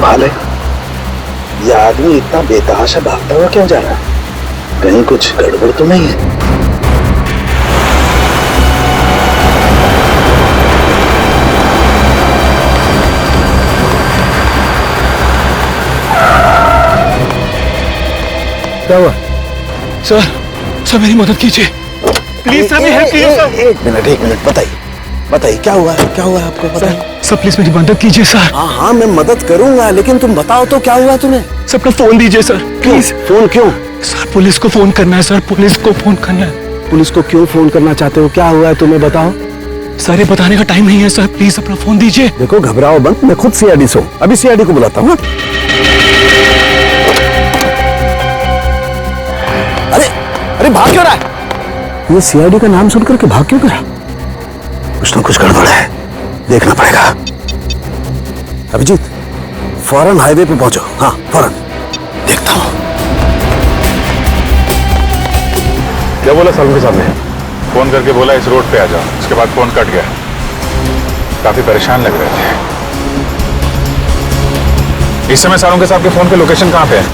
कमाल है, ये आदमी इतना बेतहाशा भागता हुआ क्यों जा रहा है? कहीं कुछ गड़बड़ तो नहीं है? क्या हुआ? सर मेरी मदद कीजिए प्लीज सर, मेरी हेल्प कीजिए सर। एक मिनट बताइए क्या हुआ है आपको? बताइए सर प्लीज मेरी मदद कीजिए सर। हाँ मैं मदद करूंगा, लेकिन तुम बताओ तो क्या हुआ तुम्हें? सर अपना फोन दीजिए सर प्लीज। फोन क्यों? सर पुलिस को फोन करना है सर, पुलिस को फोन करना है। पुलिस को क्यों फोन करना चाहते हो? क्या हुआ है तुम्हें बताओ। सर ये बताने का टाइम नहीं है सर, प्लीज अपना फोन दीजिए। देखो घबराओ मत, मैं खुद सीआईडी से हूँ, अभी सीआईडी को बुलाता हूँ। अरे भाग क्यों रहा है? ये सीआईडी का नाम सुनकर के भाग क्यों रहा? कुछ ना कुछ गड़बड़ है, देखना पड़ेगा। अभिजीत फौरन हाईवे पे पहुंचो। हाँ फौरन, देखता हूं। क्या बोला सालू के सामने? फोन करके बोला इस रोड पे आ जाओ, उसके बाद फोन कट गया। काफी परेशान लग रहे थे। इस समय सालू के साहब के फोन पे लोकेशन कहाँ पे है?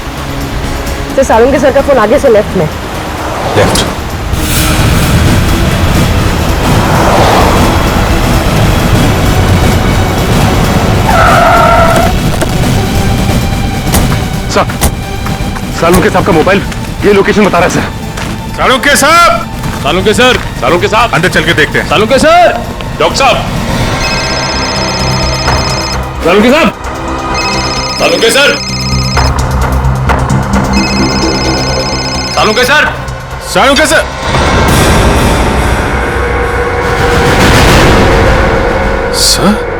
सर सालू के सर का फोन आगे से लेफ्ट में। लेफ्ट। सर सालू के साहब का मोबाइल ये लोकेशन बता रहा है सर। सालू के साहब! सालू के सर, सालू के साहब अंदर चल के देखते हैं। सालू के सर, डॉक्टर साहब, सालू के साहब, सालू के सर, सालू के सर, सालू के सर। सर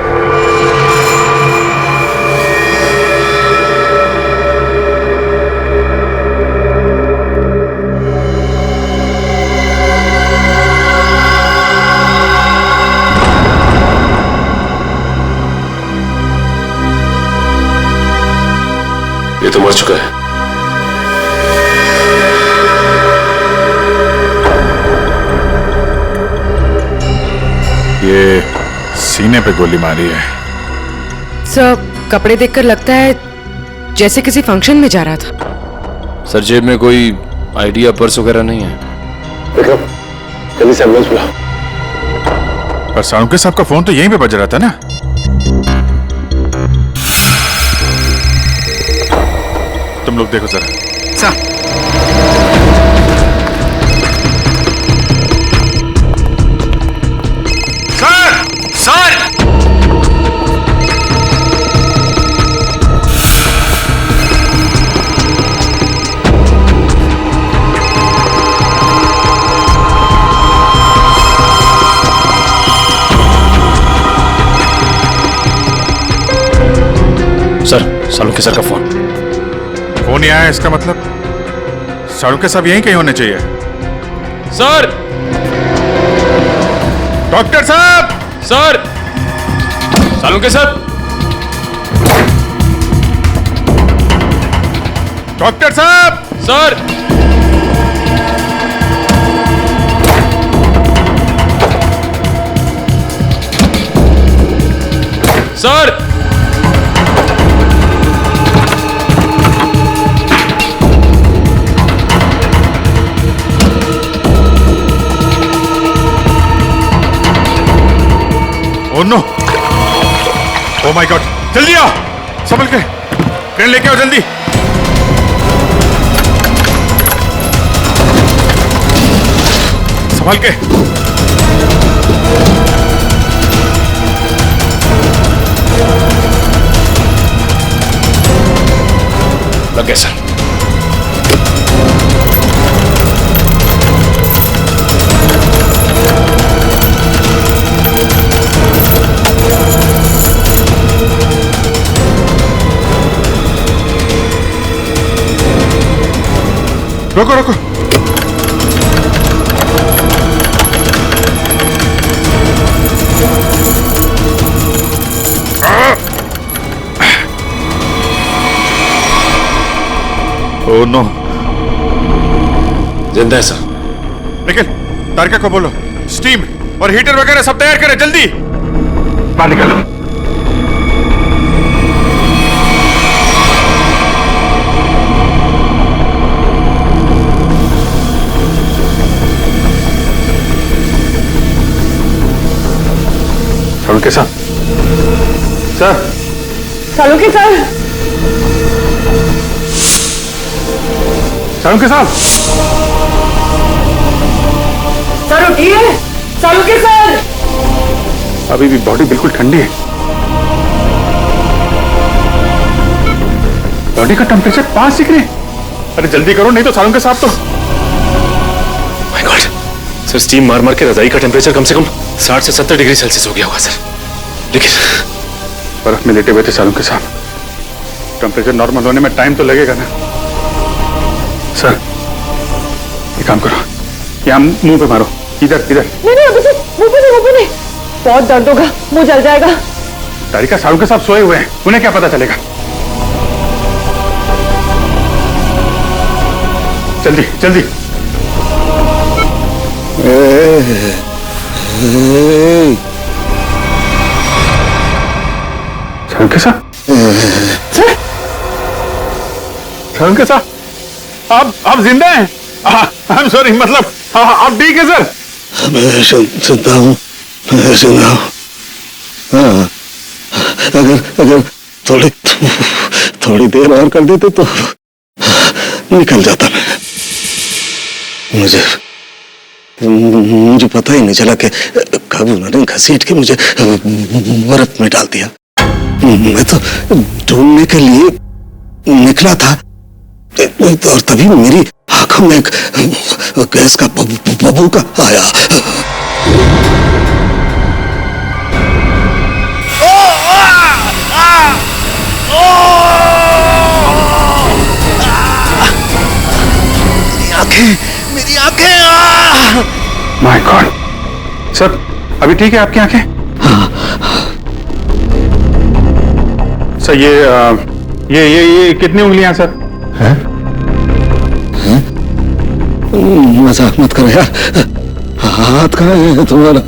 ये तो मर चुका है। ये सीने पे गोली मारी है। सर कपड़े देखकर लगता है जैसे किसी फंक्शन में जा रहा था। सर जेब में कोई आईडी या पर्स वगैरह नहीं है। विक्रम जल्दी से एम्बुलेंस बुलाओ। पर सालू के साहब का फोन तो यहीं पे बज रहा था ना? तुम लोग देखो जरा। सर सर सालू के सर का फोन। फोन ही आया, इसका मतलब सालू के साहब यहीं कहीं होने चाहिए। सर, डॉक्टर साहब! सर, सालू के सर, डॉक्टर साहब! Sir, sir, oh no! Oh my God! जल्दी आओ, संभल के, ट्रेन लेके आओ जल्दी। संभल के। लग गए सर। रोको रोको। Oh no! जिंदा है सर। निखिल, तारिका को बोलो स्टीम और हीटर वगैरह सब तैयार करें जल्दी। बाहर निकालो। सालुंके साहब, सर, सालुंके सर, सालुंके साहब, सर उठिए, सालुंके सर। अभी भी बॉडी बिल्कुल ठंडी है। बॉडी का टेम्परेचर 5 डिग्री। अरे जल्दी करो, नहीं तो सालुंके साहब तो। माय गॉड सर, स्टीम मार मार के रजाई का टेम्परेचर कम से कम 60 से 70 डिग्री सेल्सियस हो गया होगा सर। लेकिन बर्फ में लेटे हुए थे सालुंके साहब, टेम्परेचर नॉर्मल होने में टाइम तो लगेगा ना। सर एक काम करो, यहाँ मुंह पे मारो, इधर इधर। नहीं अभिजीत, मुंह पे नहीं, बहुत दर्द होगा, मुंह जल जाएगा। तारिका, सालुंके साहब सोए हुए हैं, उन्हें क्या पता चलेगा। जल्दी जल्दी। सालुंके साहब, सालुंके साहब, आप जिंदा हैं? आई एम सॉरी, मतलब आप ठीक है सर? मैं सुनता हूँ, सुना हूँ। हाँ, अगर थोड़ी देर और कर देते तो निकल जाता मैं। मुझे पता ही नहीं चला कि कब उन्होंने घसीट के मुझे बर्फ में डाल दिया। मैं तो ढूंढने के लिए निकला था और तभी मेरी आंखों में एक गैस का बबूका आया। मेरी आंखें। माय गॉड सर, अभी ठीक है आपकी आंखें? सर ये कितनी उंगलियां सर? मजाक मत करो यार, हाथ कहाँ है तुम्हारा?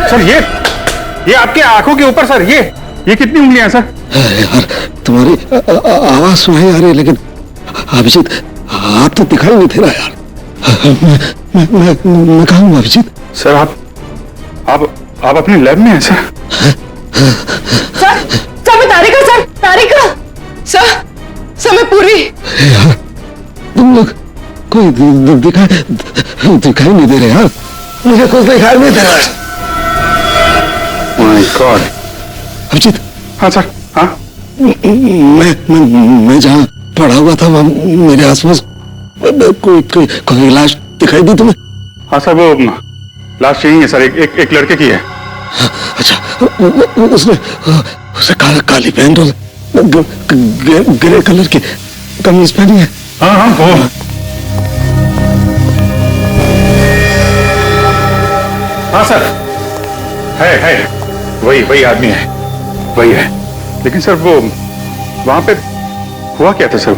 सर ये आपके आंखों के ऊपर सर, ये कितनी उंगलियां सर? यार तुम्हारी आवाज सुनाई आ रही है, लेकिन अभिजीत हाथ तो दिखाई नहीं दे रहा यार। मैं कहाँ हूँ अभिजीत? सर आप अपनी लैब में हैं सर? सर मैं तारिका सर मैं पूरी। यार तुम लोग कोई दिखाई नहीं दे रहे यार, मुझे कुछ दिखाई नहीं दे रहा है। My God Abhijit. हाँ सर, हाँ मैं जहाँ पड़ा हुआ था वहाँ मेरे आसपास कोई लाश दिखाई दी तुम्हें? हाँ सर, वो लाश यही है सर, एक लड़के की है। अच्छा, उसने काली पैंट और ग्रे कलर की कमीज पहनी है। हाँ वो हाँ सर, है वही आदमी है, वही है। लेकिन सर वो वहां पे हुआ क्या था सर?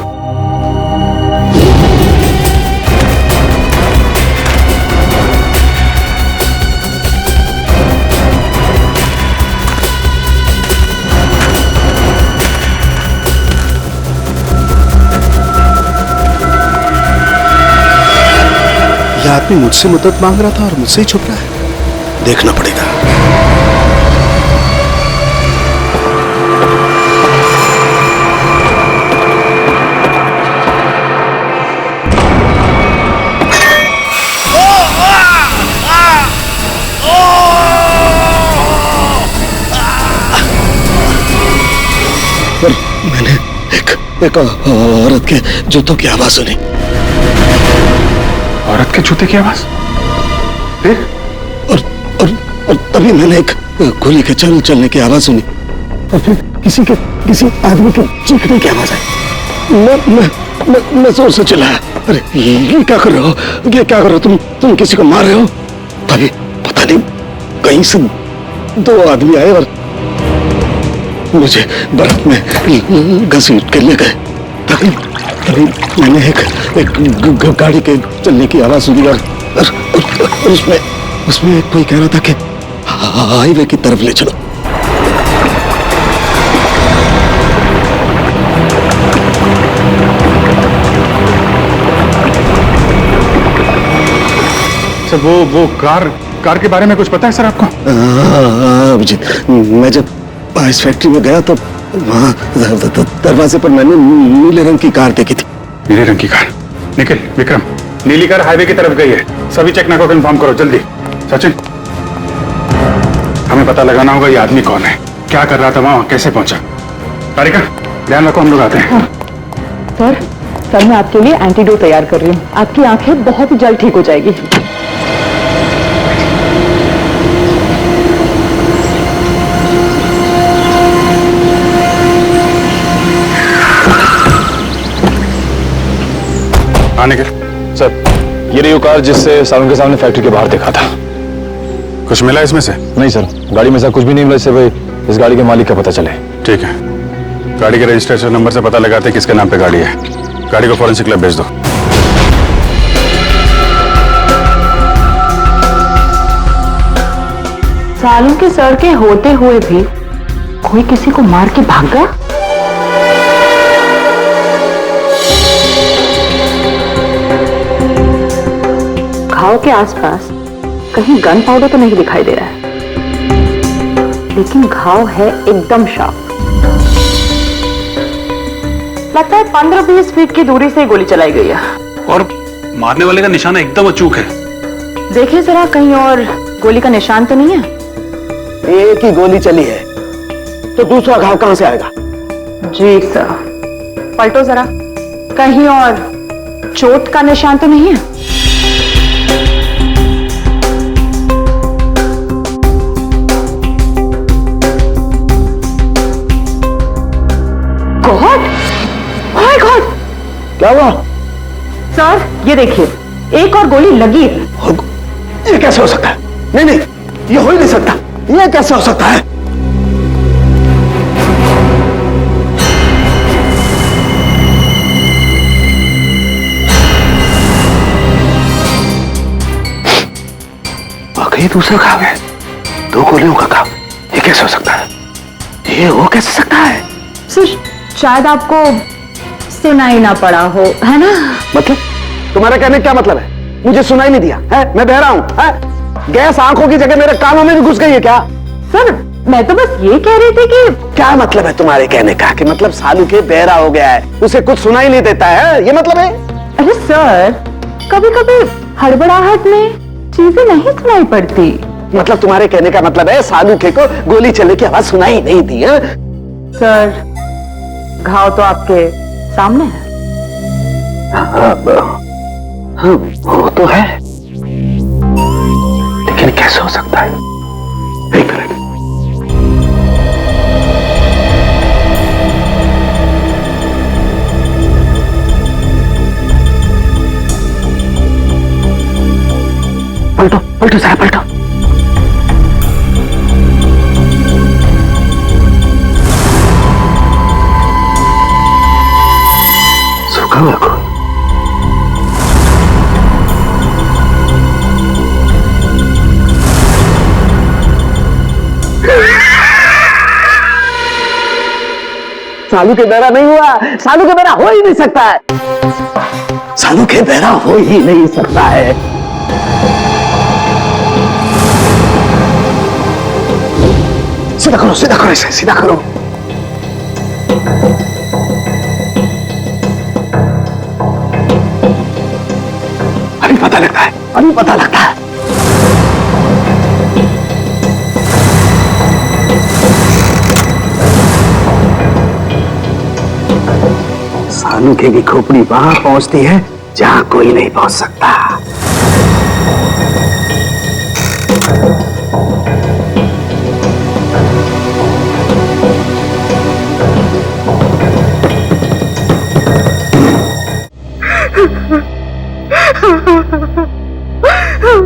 यह आदमी मुझसे मदद मांग रहा था और मुझसे ही छुप रहा है, देखना पड़ेगा। पर मैंने एक औरत के जूतों की आवाज सुनी। औरत के जूते की आवाज? फिर? और तभी मैंने एक गोली के चलने की आवाज सुनी, और फिर किसी आदमी के चीखने की आवाज आई। मैं जोर से चिल्लाया, अरे ये क्या कर रहे हो, ये क्या कर रहे हो तुम किसी को मार रहे हो? तभी पता नहीं कहीं से दो आदमी आए और मुझे बर्फ में घसीट के ले गए। तभी मैंने एक गाड़ी के चलने की आवाज सुनी और उसमें कोई कह रहा था कि हाईवे की तरफ ले चलो। सर वो कार के बारे में कुछ पता है सर आपको? अभिजीत, मैं जब पाइस फैक्ट्री में गया तो वहाँ दरवाजे पर मैंने नीले रंग की कार देखी थी। नीले रंग की कार? निखिल, विक्रम, नीली कार हाईवे की तरफ गई है। सभी चेकना को कंफर्म करो जल्दी। सचिन, हमें पता लगाना होगा ये आदमी कौन है, क्या कर रहा था वहां, कैसे पहुंचा। तारिका, ध्यान रखो, हम लोग आते हैं। सर मैं आपके लिए एंटीडोट तैयार कर रही हूँ। आपकी आंखें बहुत ही जल्द ठीक हो जाएगी। आने के सर, ये रही वो कार जिससे सालों के सामने फैक्ट्री के बाहर देखा था। कुछ मिला इसमें से? नहीं सर, गाड़ी में से कुछ भी नहीं मिला। इससे भाई इस गाड़ी के मालिक का पता चले। ठीक है, गाड़ी के रजिस्ट्रेशन नंबर से पता लगाते हैं किसके नाम पे गाड़ी है। गाड़ी को फॉरेंसिक लैब भेज दो। सालों के सर के होते हुए भी कोई किसी को मार के भाग गया। घाव के आसपास कहीं गन पाउडर तो नहीं दिखाई दे रहा है, लेकिन घाव है एकदम शार्प। लगता है 15-20 फीट की दूरी से गोली चलाई गई है। और मारने वाले का निशाना एकदम अचूक है। देखिए जरा, कहीं और गोली का निशान तो नहीं है? एक ही गोली चली है तो दूसरा घाव कहां से आएगा? जी सर, पलटो जरा, कहीं और चोट का निशान तो नहीं है? गॉड, माय गॉड, क्या हुआ? सर ये देखिए, एक और गोली लगी है। ये कैसे हो सकता है? नहीं नहीं, ये हो ही नहीं सकता। ये कैसे हो सकता है? वाकई दूसरा घाव है, 2 गोलियों का घाव। ये कैसे हो सकता है? ये हो कैसे सकता है? सर शायद आपको सुनाई ना पड़ा हो, है ना? मतलब तुम्हारा कहने का क्या मतलब है? मुझे सुनाई नहीं दिया है? मैं बहरा हूं है? गैस आंखों की जगह मेरे कानों में भी घुस गई है क्या? सर मैं तो बस ये कह रही थी कि क्या मतलब है तुम्हारे कहने का? कि मतलब सालू के बहरा हो गया है, उसे कुछ सुनाई नहीं देता है, ये मतलब है? अरे सर, कभी कभी हड़बड़ाहट में चीजें नहीं सुनाई पड़ती। मतलब तुम्हारे कहने का मतलब है सालू के को गोली चलने की आवाज सुनाई नहीं दी है? सर घाव तो आपके सामने है। हाँ, वो तो है, लेकिन कैसे हो सकता है? एक मिनट। पलटो पलटो जरा, पलटो। सूखा हुआ खून। सालू के बहरा नहीं हुआ, सालू के बहरा हो ही नहीं सकता है, सालू के बहरा हो ही नहीं सकता है। सीधा करो, सीधा करो, इसे सीधा करो। अभी पता लगता है, अभी पता लगता है। सालू के की खोपड़ी वहां पहुंचती है जहां कोई नहीं पहुंच सकता।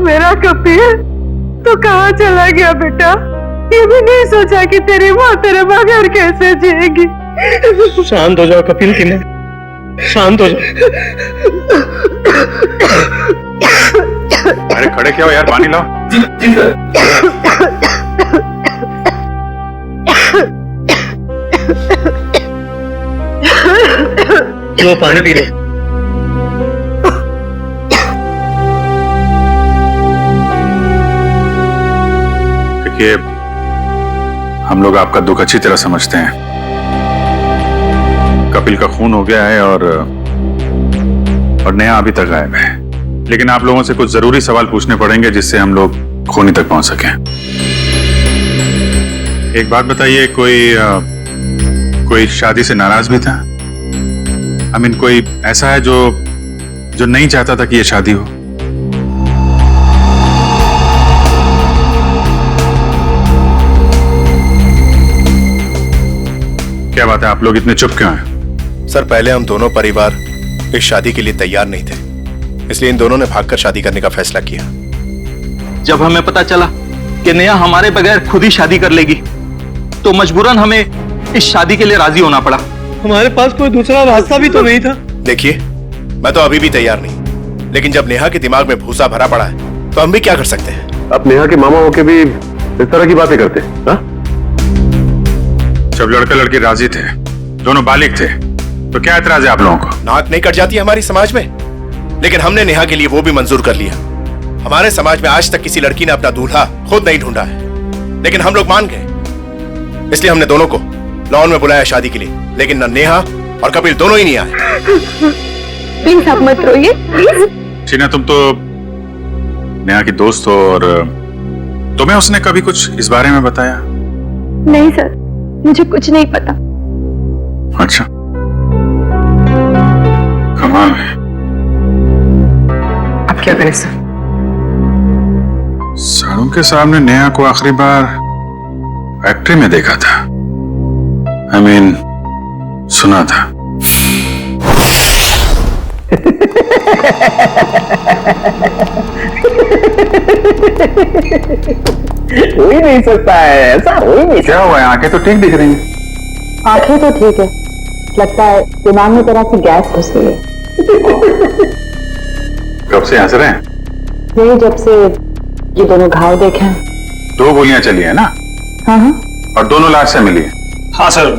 मेरा कपिल तो कहाँ चला गया बेटा? ये भी नहीं सोचा कि तेरी माँ तेरे बगैर कैसे जिएगी। शांत हो जाओ कपिल, की माँ, शांत हो जाओ। अरे खड़े क्या हो यार, पानी लाओ। जी सर। लो पानी पी लो। देखिए, हम लोग आपका दुख अच्छी तरह समझते हैं। कपिल का खून हो गया है और नेहा अभी तक गायब है। लेकिन आप लोगों से कुछ जरूरी सवाल पूछने पड़ेंगे जिससे हम लोग खूनी तक पहुंच सकें। एक बात बताइए, कोई शादी से नाराज भी था? आई मीन, कोई ऐसा है जो नहीं चाहता था कि ये शादी हो? क्या बात है, आप लोग इतने चुप क्यों हैं? सर, पहले हम दोनों परिवार इस शादी के लिए तैयार नहीं थे, इसलिए इन दोनों ने भागकर शादी करने का फैसला किया। जब हमें पता चला कि नेहा हमारे बगैर खुद ही शादी कर लेगी, तो मजबूरन हमें इस शादी के लिए राजी होना पड़ा। हमारे पास कोई दूसरा रास्ता भी तो नहीं था। देखिए, मैं तो अभी भी तैयार नहीं, लेकिन जब नेहा के दिमाग में भूसा भरा पड़ा है तो हम भी क्या कर सकते हैं। अब नेहा के मामा होके भी इस तरह की बातें करते हैं, हाँ? जब लड़का लड़की राजी थे, दोनों बालिग थे, तो क्या एतराज है आप लोगों को? नाक नहीं कट जाती हमारी समाज में, लेकिन हमने नेहा के लिए वो भी मंजूर कर लिया। हमारे समाज में आज तक किसी लड़की ने अपना दूल्हा खुद नहीं ढूंढा है, लेकिन हम लोग मान गए, इसलिए हमने दोनों को लॉन में बुलाया शादी के लिए। लेकिन न नेहा और कपिल दोनों ही नहीं आए। प्लीज आप मत रोइए, प्लीज। टीना, तुम तो नेहा की दोस्त हो और तुम्हें उसने कभी कुछ इस बारे में बताया? नहीं सर, मुझे कुछ नहीं पता। अच्छा, कमाल है। अब क्या करें सर? सारों के सामने नेहा को आखिरी बार फैक्ट्री में देखा था। आई मीन, सुना था। हो ही नहीं सकता है, ऐसा हो ही नहीं। क्या हुआ है? आंखें तो ठीक दिख रही हैं। आंखें तो ठीक है, लगता है दिमाग में तरह की गैस घुस गई है। कब से हंस रहे हैं? यही जब से ये दोनों घाव देखे हैं। 2 गोलियां चली है ना? हाँ हाँ, और दोनों लाश से मिली है? हाँ सर,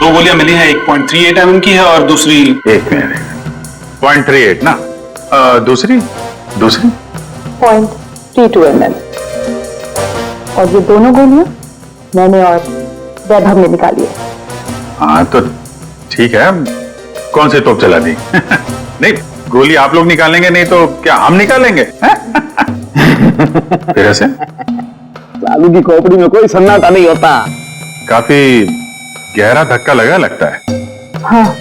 2 गोलियां मिली हैं, 1.38 mm की है और दूसरी 1 मिनट, 0.38 ना? दूसरी 0.32 mm। और ये दोनों गोलियां मैंने और वैभव ने निकाली है। हाँ तो ठीक है, कौन सी तोप चला दी? नहीं, गोली आप लोग निकालेंगे नहीं तो क्या हम निकालेंगे? फिर ऐसे लालू की खोपड़ी में कोई सन्नाटा नहीं होता। काफी गहरा धक्का लगा लगता है। हाँ,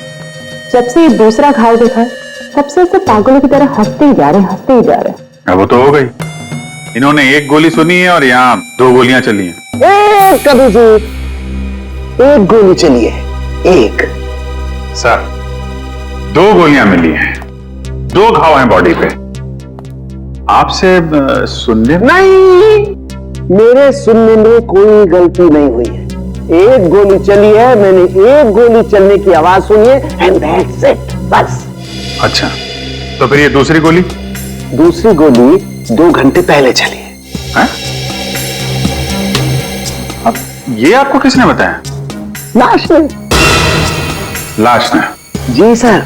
जब से ये दूसरा घाव देखा है तब से ऐसे पागलों की तरह हंसते ही जा रहे हैं, हंसते ही जा रहे हैं। अब वो तो हो गई, इन्होंने 1 गोली सुनी है और यहाँ 2 गोलियां चली हैं। कभी जी 1 गोली चली है, 1। सर, 2 गोलियां मिली हैं, 2 घाव हैं बॉडी पे। आपसे सुनने नहीं, मेरे सुनने में कोई गलती नहीं हुई है। 1 गोली चली है, मैंने 1 गोली चलने की आवाज सुनी है, एंड दैट्स इट, बस। अच्छा, तो फिर ये दूसरी गोली? दूसरी गोली 2 घंटे पहले चली है। हैं? अब ये आपको किसने बताया? लाश ने। लाश ने? जी सर,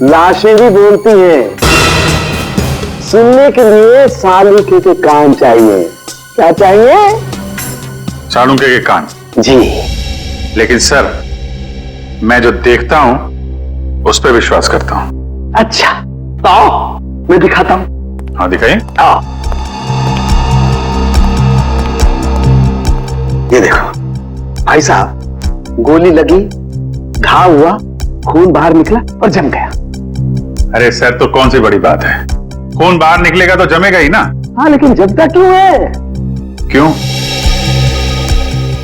लाशें भी बोलती हैं। सुनने के लिए सालूके के कान चाहिए। क्या चाहिए? सालूके के कान? जी। लेकिन सर, मैं जो देखता हूं उस पर विश्वास करता हूं। अच्छा, तो आओ मैं दिखाता हूं। हाँ, दिखाइए। आओ, ये देखो भाई साहब, गोली लगी, घाव हुआ, खून बाहर निकला और जम गया। अरे सर, तो कौन सी बड़ी बात है? खून बाहर निकलेगा तो जमेगा ही ना। हाँ, लेकिन जमता क्यों है? क्यों?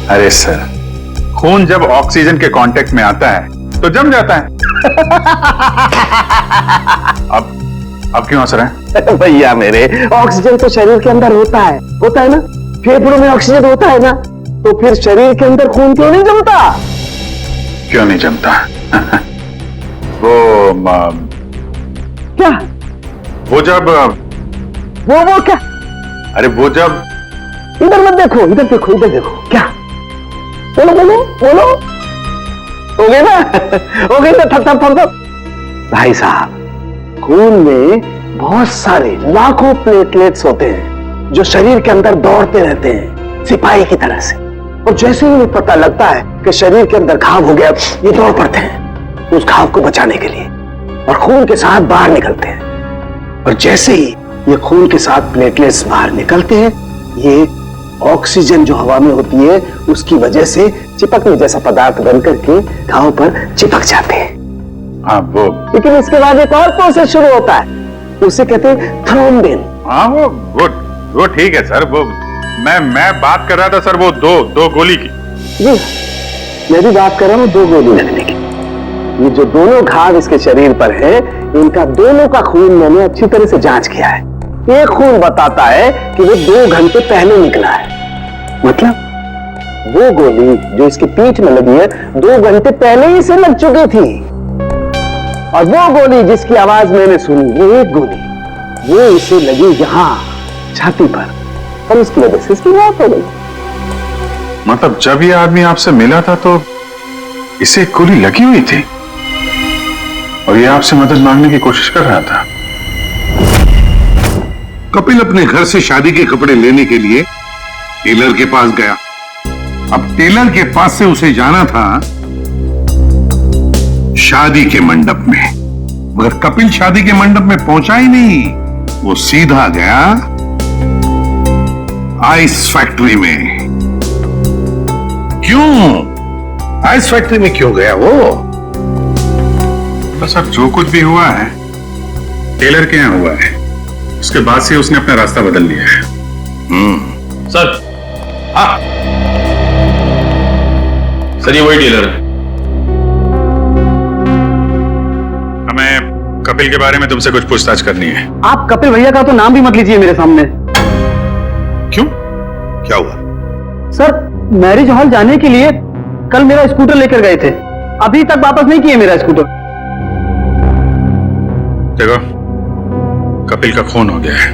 अरे सर, खून जब ऑक्सीजन के कांटेक्ट में आता है तो जम जाता है। अब क्यों हंस रहे हैं? भैया मेरे, ऑक्सीजन तो शरीर के अंदर होता है ना? फेफड़ों में ऑक्सीजन होता है ना, तो फिर शरीर के अंदर खून क्यों नहीं जमता? क्यों नहीं जमता? वो क्या? वो जब वो क्या? अरे वो जब, इधर मत देखो, इधर देखो, इधर देखो। क्या? बोलो बोलो बोलो। हो गए ना? हो गए ना? थप। भाई साहब, खून में बहुत सारे लाखों प्लेटलेट्स होते हैं जो शरीर के अंदर दौड़ते रहते हैं। सिपाही की तरह से। और जैसे ही उन्हें पता लगता है कि शरीर के अंदर घाव हो गया, ये दौड़ पड़ते हैं उस घाव को बचाने के लिए और खून के साथ बाहर निकलते हैं। और जैसे ही ये खून के साथ प्लेटलेट्स बाहर निकलते हैं, ये ऑक्सीजन जो हवा में होती है उसकी वजह से चिपकने जैसा पदार्थ बन करके घाव पर चिपक जाते हैं। हाँ वो, लेकिन इसके बाद एक और प्रोसेस शुरू होता है, उसे कहते हैं थ्रोम्बिन। हाँ वो ठीक है सर। वो मैं बात कर रहा था सर, वो दो गोली की। जी मैं भी बात कर रहा हूँ 2 गोली लगने की। ये जो दोनों घाव इसके शरीर पर है, इनका दोनों का खून मैंने अच्छी तरह से जांच किया है। एक खून बताता है कि वो 2 घंटे पहले निकला है, मतलब वो गोली जो इसकी पीठ में लगी है 2 घंटे पहले ही से लग चुकी थी। और वो गोली जिसकी आवाज मैंने सुनी, वो एक गोली, वो इसे लगी यहां छाती पर, और उसकी वजह से इसकी मौत हो गई। मतलब जब ये आदमी आपसे मिला था तो इसे एक गोली लगी हुई थी और ये आपसे मदद मांगने की कोशिश कर रहा था। कपिल अपने घर से शादी के कपड़े लेने के लिए टेलर के पास गया। अब टेलर के पास से उसे जाना था शादी के मंडप में, मगर कपिल शादी के मंडप में पहुंचा ही नहीं। वो सीधा गया आइस फैक्ट्री में। क्यों आइस फैक्ट्री में क्यों गया वो? तो सर जो कुछ भी हुआ है टेलर के यहाँ हुआ है, उसके बाद से उसने अपना रास्ता बदल लिया है। सर। हाँ सर, ये वही टेलर है। हमें कपिल के बारे में तुमसे कुछ पूछताछ करनी है। आप कपिल भैया का तो नाम भी मत लीजिए मेरे सामने। क्यों, क्या हुआ? सर मैरिज हॉल जाने के लिए कल मेरा स्कूटर लेकर गए थे, अभी तक वापस नहीं किए मेरा स्कूटर। देखो कपिल का खून हो गया है।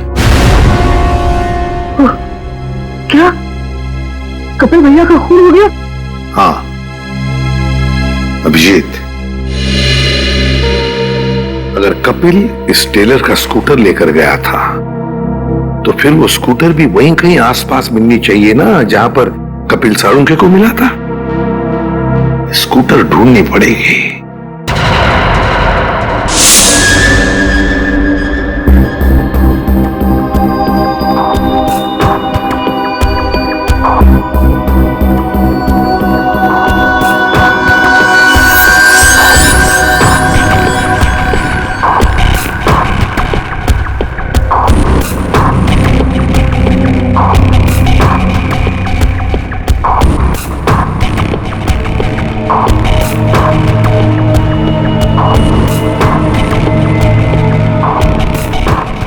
क्या कपिल भैया का खून हो गया? हाँ अभिजीत, अगर कपिल इस टेलर का स्कूटर लेकर गया था तो फिर वो स्कूटर भी वहीं कहीं आसपास मिलनी चाहिए ना जहां पर कपिल साळुंखे को मिला था। स्कूटर ढूंढनी पड़ेगी।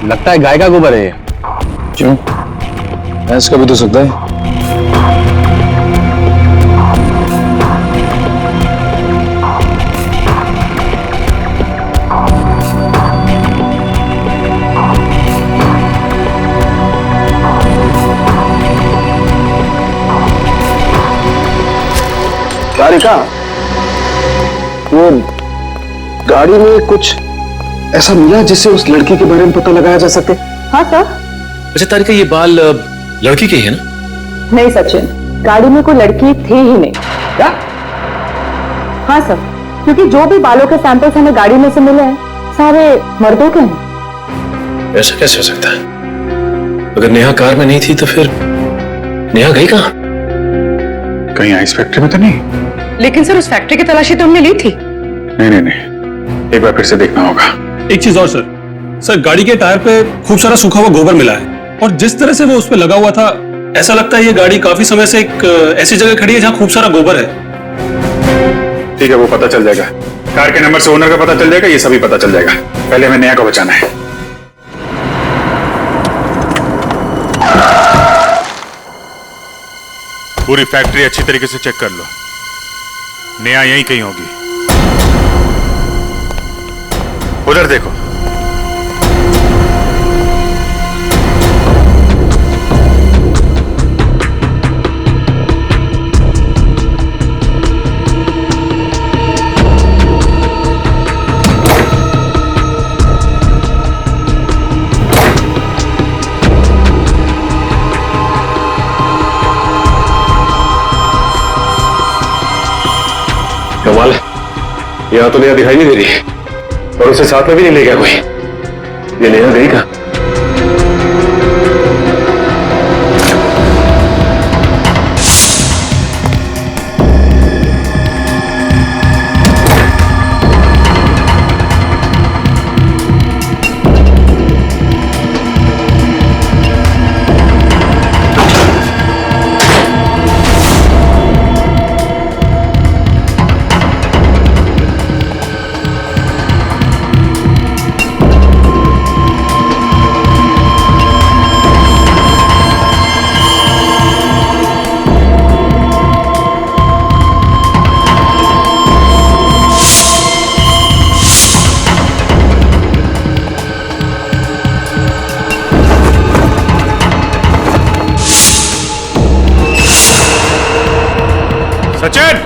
लगता है गाय का गोबर है ये। क्यों? भैंस का भी तो सकता है। तारिका, वो गाड़ी में कुछ ऐसा मिला जिससे उस लड़की के बारे में पता लगाया जा सके? हाँ सर। अच्छा तारिका, ये बाल लड़की के ही है ना? नहीं सचिन, गाड़ी में कोई लड़की थी ही नहीं। क्या? हाँ सर, क्योंकि जो भी बालों के सैंपल्स हमें गाड़ी में से मिले हैं सारे मर्दों के हैं। ऐसा कैसे हो सकता है? अगर नेहा कार में नहीं थी तो फिर नेहा गई कहाँ? कहीं आइस फैक्ट्री में तो नहीं? लेकिन सर उस फैक्ट्री की तलाशी तो हमने ली थी। नहीं, एक बार फिर से देखना होगा। एक चीज और सर, गाड़ी के टायर पे खूब सारा सूखा हुआ गोबर मिला है और जिस तरह से वो उस पे लगा हुआ था, ऐसा लगता है ये गाड़ी काफी समय से एक ऐसी जगह खड़ी है जहां खूब सारा गोबर है। ठीक है, वो पता चल जाएगा। कार के नंबर से ओनर का पता चल जाएगा, ये सभी पता चल जाएगा। पहले हमें नेहा को बचाना है। पूरी फैक्ट्री अच्छी तरीके से चेक कर लो, नेहा यहीं कहीं होगी। उधर देखो। यहाँ तो नेहा दिखाई नहीं दे रही और उसे साथ में भी नहीं ले गया कोई। ये नेहा गई कहाँ? सचिन,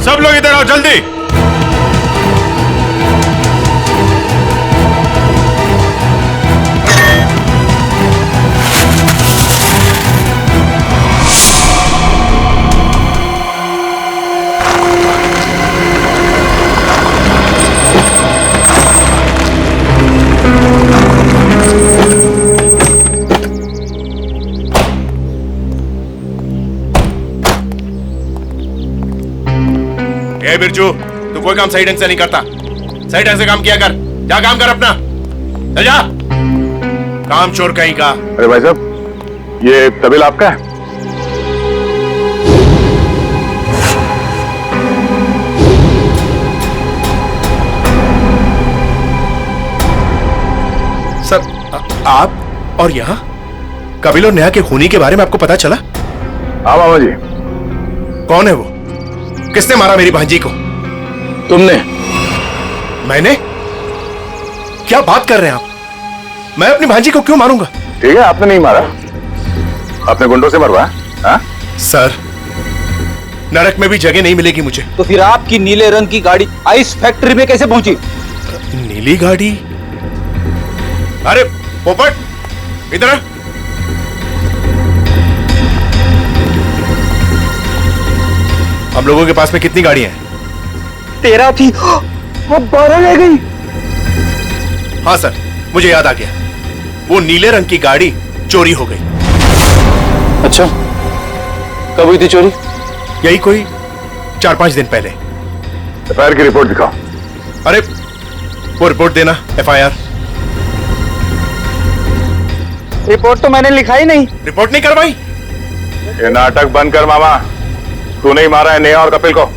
सब लोग इधर आओ जल्दी। ए बिरजू, तू कोई काम सही ढंग से नहीं करता। सही ढंग से काम किया कर। जा काम कर अपना, चल जा। काम चोर कहीं का। अरे भाई साहब, ये तबेल आपका है? सर, आप और यहाँ कपिल और नेहा के खूनी के बारे में आपको पता चला? हाँ मामा जी। कौन है वो? किसने मारा मेरी भांजी को? तुमने। मैंने? क्या बात कर रहे हैं आप? मैं अपनी भांजी को क्यों मारूंगा? ठीक है, आपने नहीं मारा, आपने गुंडों से मरवाया। हाँ? सर, नरक में भी जगह नहीं मिलेगी मुझे। तो फिर आपकी नीले रंग की गाड़ी आइस फैक्ट्री में कैसे पहुंची? नीली गाड़ी? अरे पोपट, इधर आ। हम लोगों के पास में कितनी गाड़ियां हैं? 13 थी, वो 12 रह गई। हाँ सर, मुझे याद आ गया। वो नीले रंग की गाड़ी चोरी हो गई। अच्छा, कब हुई थी चोरी? यही कोई 4-5 दिन पहले। एफआईआर की रिपोर्ट दिखाओ। अरे वो रिपोर्ट देना, एफआईआर। रिपोर्ट तो मैंने लिखा ही नहीं। रिपोर्ट नहीं करवाई? ये नाटक बंद कर मामा। तू नहीं मारा है नेहा और कपिल को।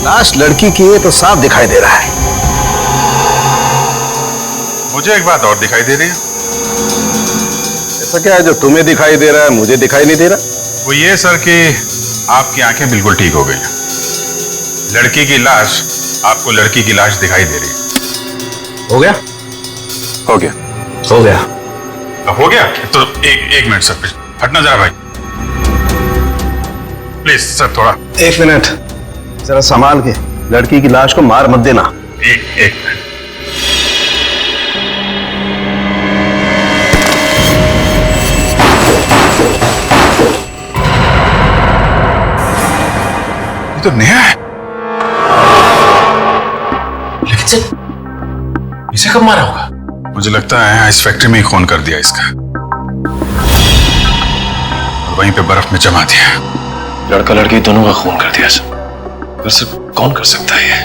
लाश लड़की की है तो साफ दिखाई दे रहा है। मुझे एक बात और दिखाई दे रही है। ऐसा क्या है जो तुम्हें दिखाई दे रहा है मुझे दिखाई नहीं दे रहा? वो ये सर कि आपकी आंखें बिल्कुल ठीक हो गई। लड़की की लाश आपको लड़की की लाश दिखाई दे रही है। हो गया? हो गया। हो गया। हो गया तो एक मिनट सर, हटना जरा भाई, प्लीज सर, थोड़ा 1 मिनट जरा संभाल के। लड़की की लाश को मार मत देना। एक मिनट। ये तो नेहा है। लेकिन सर, इसे कब मारा होगा? मुझे लगता है इस फैक्ट्री में ही खून कर दिया इसका और वहीं पे बर्फ में जमा दिया। लड़का लड़की दोनों का खून कर दिया सर। पर सर, कौन कर सकता है ये?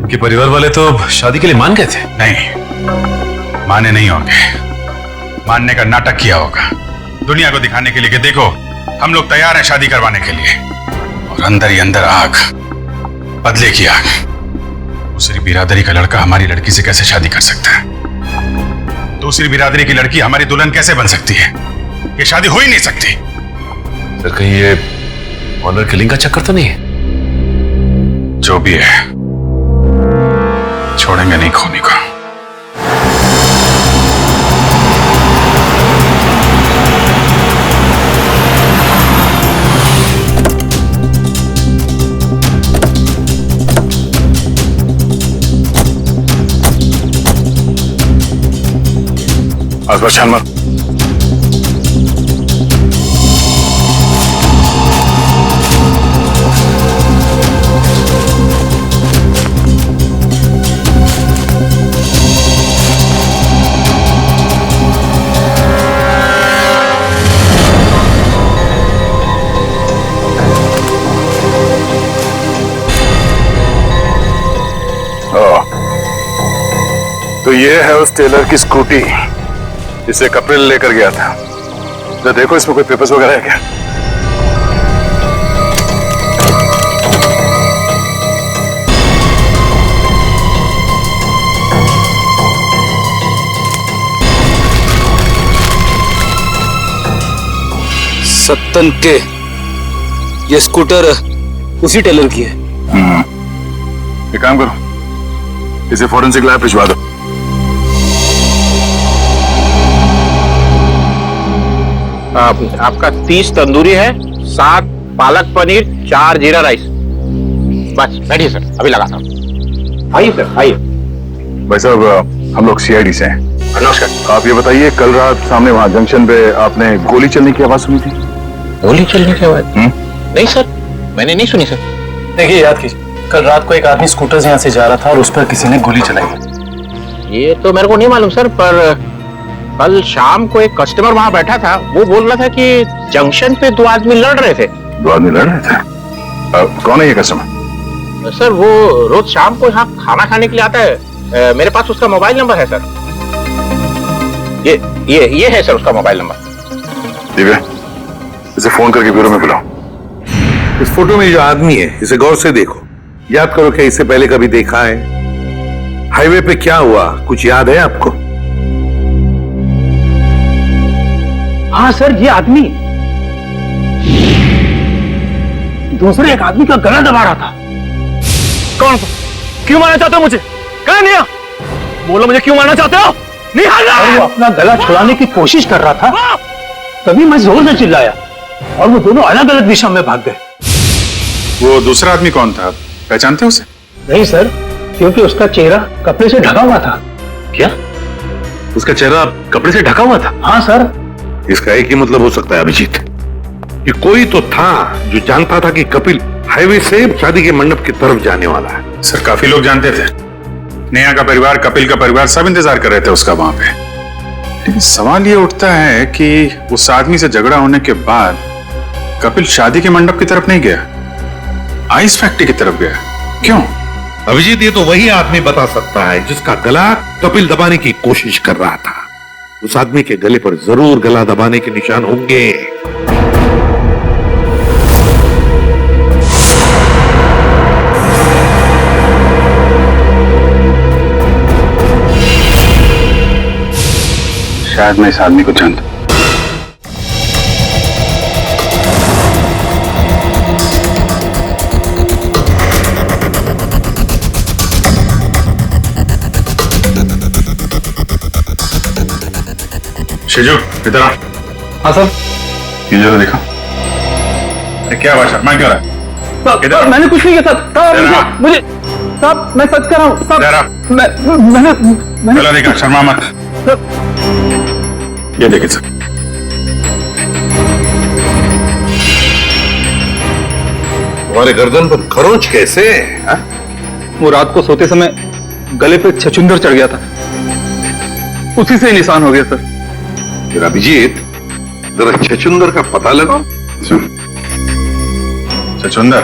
इनके परिवार वाले तो शादी के लिए मान गए थे। नहीं, माने नहीं होंगे। मानने का नाटक किया होगा दुनिया को दिखाने के लिए कि देखो हम लोग तैयार हैं शादी करवाने के लिए। और अंदर ही अंदर आग, बदले की आग। दूसरी बिरादरी का लड़का हमारी लड़की से कैसे शादी कर सकता है? दूसरी बिरादरी की लड़की हमारी दुल्हन कैसे बन सकती है? ये शादी हो ही नहीं सकती। सर कहीं ये ऑनर किलिंग का चक्कर तो नहीं है? जो भी है, छोड़ेंगे नहीं खोनी को। आसपास छान मार। तो ये है उस टेलर की स्कूटी जिसे कपिल लेकर गया था। तो देखो इसमें कोई पेपर्स वगैरह है क्या? सत्तन के ये स्कूटर उसी टेलर की है। एक काम करो, इसे फोरेंसिक लैब भिजवा दो। आपका 30 तंदूरी है, 7 पालक पनीर, 4 जीरा राइस। बस बैठिए सर, अभी लगाता हूँ। आइए सर, आइए। भाई साहब, हम लोग सीआईडी से हैं। नमस्कार। आप ये बताइए, कल रात सामने वहां जंक्शन पे आपने गोली चलने की आवाज सुनी थी? गोली चलने की आवाज? नहीं सर, मैंने नहीं सुनी सर। देखिए, याद कीजिए, कल रात को एक आदमी स्कूटर से यहाँ से जा रहा था और उस पर किसी ने गोली चलाई। ये तो मेरे को नहीं मालूम सर, पर कल शाम को एक कस्टमर वहां बैठा था, वो बोल रहा था कि जंक्शन पे 2 आदमी लड़ रहे थे। 2 आदमी लड़ रहे थे? कौन है ये कस्टमर? सर वो रोज शाम को यहाँ खाना खाने के लिए आता है। मेरे पास उसका मोबाइल नंबर है सर। ये है सर उसका मोबाइल नंबर। ठीक है, इसे फोन करके ब्यूरो में बुलाओ। इस फोटो में जो आदमी है, इसे गौर से देखो। याद करो क्या इसे पहले कभी देखा है? हाईवे पे क्या हुआ, कुछ याद है आपको? हाँ सर, ये आदमी दूसरे एक आदमी का गला दबा रहा था। कौन? क्यों मारना चाहते हो मुझे? कहाँ नहीं? बोलो मुझे क्यों मारना चाहते हो? नहीं हारना। वो अपना गला छुड़ाने की कोशिश कर रहा था, तभी मैं जोर से चिल्लाया और वो दोनों अलग अलग दिशा में भाग गए। वो दूसरा आदमी कौन था, पहचानते हो उसे? नहीं सर, क्योंकि उसका चेहरा कपड़े से ढका हुआ था। क्या? उसका चेहरा कपड़े से ढका हुआ था? हाँ सर। इसका एक ही मतलब हो सकता है अभिजीत, कि कोई तो था जो जानता था कि कपिल हाईवे से शादी के मंडप की तरफ जाने वाला है। सर काफी लोग जानते थे, नेहा का परिवार, कपिल का परिवार, सब इंतजार कर रहे थे उसका वहां पे। लेकिन सवाल ये उठता है कि उस आदमी से झगड़ा होने के बाद कपिल शादी के मंडप की तरफ नहीं गया, आइस फैक्ट्री की तरफ गया। क्यों? अभिजीत, ये तो वही आदमी बता सकता है जिसका गला कपिल दबाने की कोशिश कर रहा था। उस आदमी के गले पर जरूर गला दबाने के निशान होंगे। शायद मैं इस आदमी को जानता हूं। शिजू, इधर आ। हाँ सर। ये जरा देखो। अरे क्या हुआ, शर्मा क्यों रहा? इधर। मैंने कुछ नहीं किया साहब, मुझे साहब, मैं सच कर रहा हूँ साहब। मैंने चलो देखा, शर्मा मत। ये देखिए सर, तुम्हारे गर्दन पर खरोंच कैसे? वो रात को सोते समय गले पे छछूंदर चढ़ गया था, उसी से निशान हो गया सर। फिर अभिजीत, जरा छछूंदर का पता लगाओ। छछूंदर?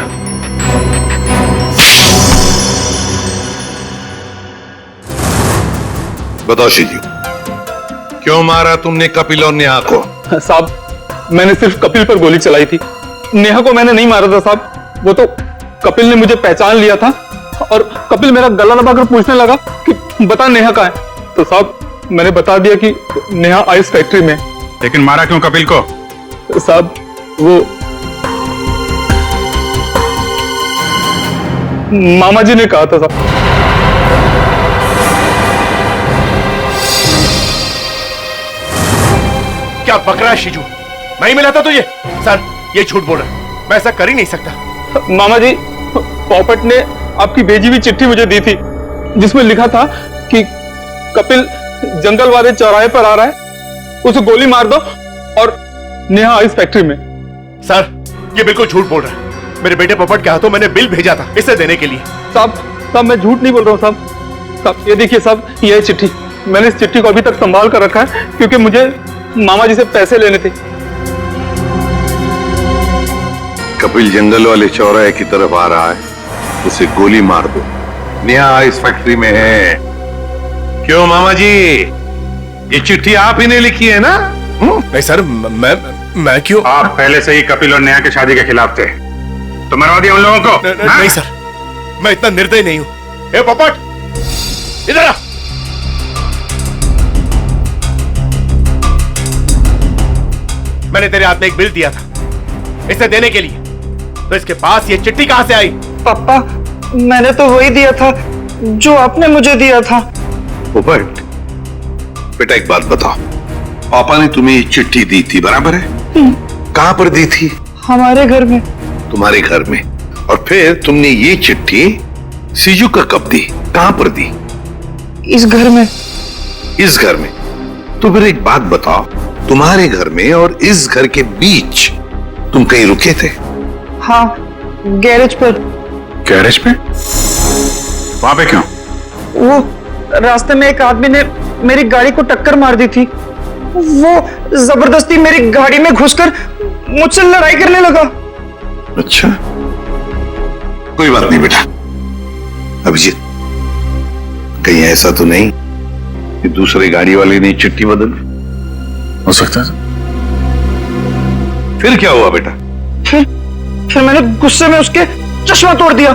बताओ शिजू, क्यों मारा तुमने कपिल और नेहा को? साहब, मैंने सिर्फ कपिल पर गोली चलाई थी, नेहा को मैंने नहीं मारा था साहब। वो तो कपिल ने मुझे पहचान लिया था और कपिल मेरा गला दबाकर पूछने लगा कि बता नेहा कहाँ है। तो साहब मैंने बता दिया कि नेहा आइस फैक्ट्री में। लेकिन मारा क्यों कपिल को? साहब वो मामा जी ने कहा था साहब। क्या बक रहा है शिजू? नहीं मिला था तुझे? सर ये झूठ बोल रहा है, मैं ऐसा कर ही नहीं सकता। मामा जी, पोपट ने आपकी भेजी हुई चिट्ठी मुझे दी थी जिसमें लिखा था कि कपिल जंगल वाले चौराहे पर आ रहा है, उसे गोली मार दो और नेहा आइस फैक्ट्री में। सर ये बिल्कुल झूठ बोल रहा है। मेरे बेटे पोपट के हाथों मैंने बिल भेजा था इसे देने के लिए। साहब मैं झूठ नहीं बोल रहा हूँ साहब। ये देखिए साहब, ये चिट्ठी, मैंने इस चिट्ठी को अभी तक संभाल कर रखा है क्योंकि मुझे मामा जी से पैसे लेने थे। कपिल जंगल वाले चौराहे की तरफ आ रहा है, उसे गोली मार दो। नेहा आइस फैक्ट्री में है। क्यों मामा जी, ये चिट्ठी आप ही ने लिखी है ना? नहीं सर, मैं क्यों? आप पहले से ही कपिल और नेहा की शादी के खिलाफ थे, तो मरवा दिया उन लोगों को। नहीं सर, मैं इतना निर्दयी नहीं हूं। ए पोपट इधर आ। मैंने तेरे हाथ में एक बिल दिया था इसे देने के लिए, तो इसके पास ये चिट्ठी कहां से आई? पापा मैंने तो वही दिया था जो आपने मुझे दिया था। पोपट बेटा एक बात बताओ, पापा ने तुम्हें ये चिट्ठी दी थी बराबर है? कहां पर दी थी? हमारे घर में। तुम्हारे घर में? और फिर तुमने ये चिट्ठी सीजू का कब दी, कहां पर दी? इस घर में। इस घर में? तो फिर एक बात बताओ, तुम्हारे घर में और इस घर के बीच तुम कहीं रुके थे? हाँ, गैरेज पर। गैरेज पे? वहां पे क्यों? वो रास्ते में एक आदमी ने मेरी गाड़ी को टक्कर मार दी थी। वो जबरदस्ती मेरी गाड़ी में घुसकर मुझसे लड़ाई करने लगा। अच्छा, कोई बात नहीं बेटा। अभिजीत, कहीं ऐसा तो नहीं कि दूसरे गाड़ी वाले ने चिट्ठी बदल दी? हो सकता है। फिर क्या हुआ बेटा? फिर मैंने गुस्से में उसके चश्मा तोड़ दिया।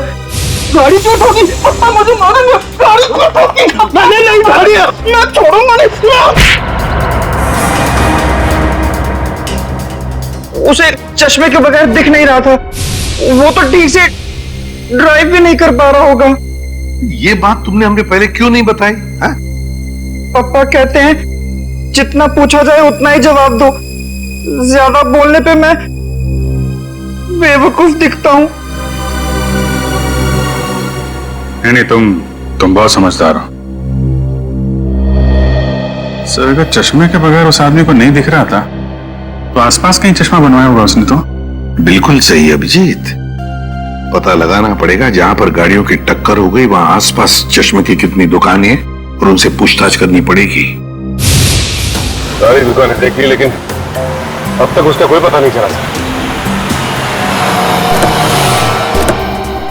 गाड़ी क्यों ठोकी? पापा मुझे मारेंगे। गाड़ी क्यों ठोकी? मैंने नहीं मारी है, मैं छोड़ूंगा नहीं। उसे चश्मे के बगैर दिख नहीं रहा था, वो तो ठीक से ड्राइव भी नहीं कर पा रहा होगा। ये बात तुमने हमें पहले क्यों नहीं बताई? हा? पापा कहते हैं जितना पूछा जाए उतना ही जवाब दो, ज्यादा बोलने पे मैं बेवकूफ दिखता हूं। नहीं, तुम बहुत समझदार हो सर। अगर चश्मे के बगैर उस आदमी को नहीं दिख रहा था तो आसपास कहीं चश्मा बनवाया होगा उसने। तो बिल्कुल सही अभिजीत, पता लगाना पड़ेगा जहां पर गाड़ियों की टक्कर हो गई वहां आसपास चश्मे की कितनी दुकानें हैं और उनसे पूछताछ करनी पड़ेगी। सारी दुकानें देख ली लेकिन अब तक उसका कोई पता नहीं चला।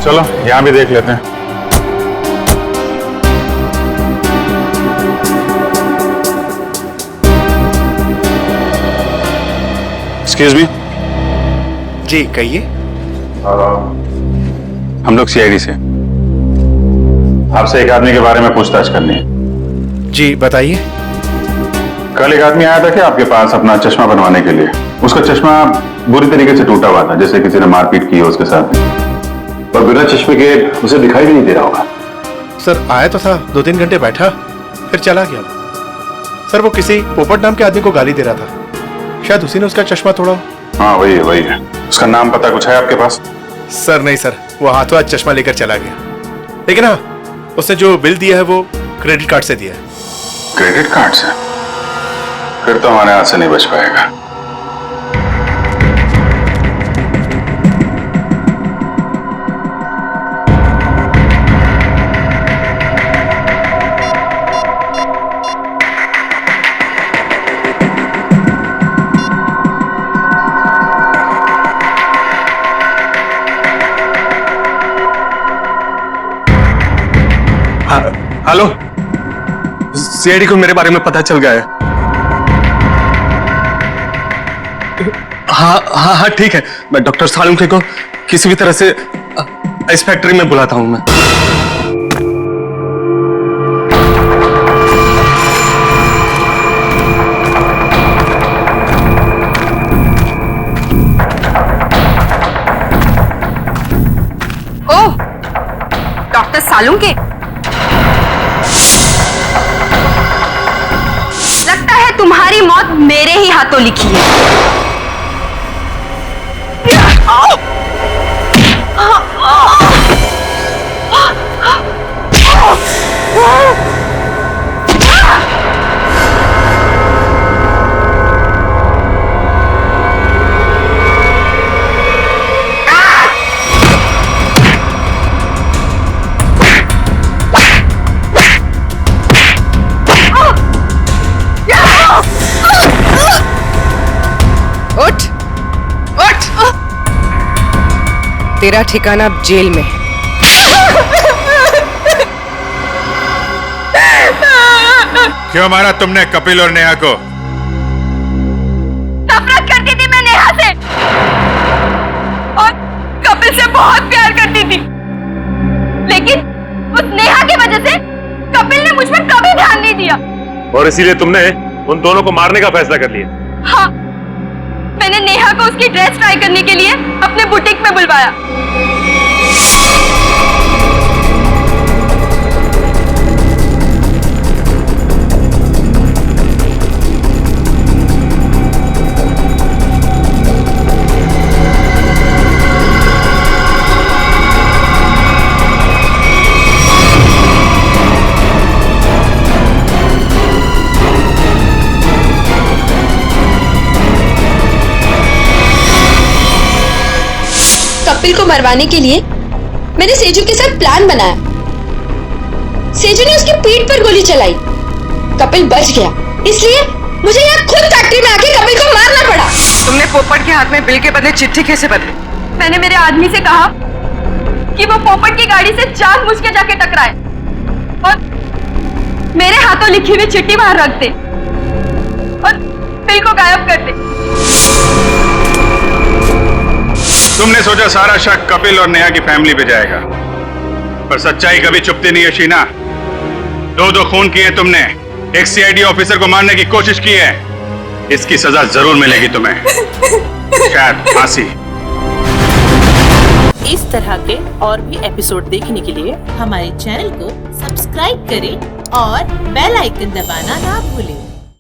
चलो यहां भी देख लेते हैं। Excuse me. जी कहिए। हम लोग सीआईडी से, आपसे एक आदमी के बारे में पूछताछ करनी है। जी बताइए। कल एक आदमी आया था कि आपके पास अपना चश्मा बनवाने के लिए। उसका चश्मा बुरी तरीके से टूटा हुआ था, जैसे किसी ने मारपीट की हो उसके साथ, और बिना चश्मे के उसे दिखाई भी नहीं दे रहा होगा। सर आया तो था, 2-3 घंटे बैठा फिर चला गया। सर वो किसी पोपट नाम के आदमी को गाली दे रहा था, शायद उसी ने उसका चश्मा तोड़ा। हाँ वही है। उसका नाम पता कुछ है आपके पास? सर नहीं सर, वो हाथों हाथ चश्मा लेकर चला गया। लेकिन हाँ, उसने जो बिल दिया है वो क्रेडिट कार्ड से दिया है। क्रेडिट कार्ड से? फिर तो हमारे हाथ से नहीं बच पाएगा। हेलो, सीआईडी को मेरे बारे में पता चल गया है। हाँ ठीक है, मैं डॉक्टर सालुंखे को किसी भी तरह से इस फैक्ट्री में बुलाता हूं मैं। सालों के। लगता है तुम्हारी मौत मेरे ही हाथों लिखी है। उठ, उठ। तेरा ठिकाना अब जेल में है। क्यों मारा तुमने कपिल और नेहा को? नफरत करती थी मैं नेहा से और कपिल से बहुत प्यार करती थी, लेकिन उस नेहा की वजह से कपिल ने मुझ पर कभी ध्यान नहीं दिया। और इसीलिए तुमने उन दोनों को मारने का फैसला कर लिया। हाँ, मैंने नेहा को उसकी ड्रेस ट्राई करने के लिए अपने बुटीक में बुलवाया। कपिल को मरवाने के लिए मैंने सेजू के साथ प्लान बनाया। सेजू ने उसकी पीठ पर गोली चलाई, कपिल बच गया, इसलिए मुझे यहाँ खुद फैक्ट्री में आके कपिल को मारना पड़ा। तुमने पोपट के हाथ में बिल के बदले चिट्ठी कैसे बदली? मैंने मेरे आदमी से कहा कि वो पोपट की गाड़ी से जानबूझ के जाके टकराए और मेरे हाथों लिखी हुई चिट्ठी बाहर रख दे और बिल को गायब कर दे। तुमने सोचा सारा शक कपिल और नेहा की फैमिली पे जाएगा, पर सच्चाई कभी छुपती नहीं है शीना। दो खून किए तुमने, एक सीआईडी ऑफिसर को मारने की कोशिश की है, इसकी सजा जरूर मिलेगी तुम्हें, शायद फांसी। इस तरह के और भी एपिसोड देखने के लिए हमारे चैनल को सब्सक्राइब करें और बेल आइकन दबाना ना भूलें।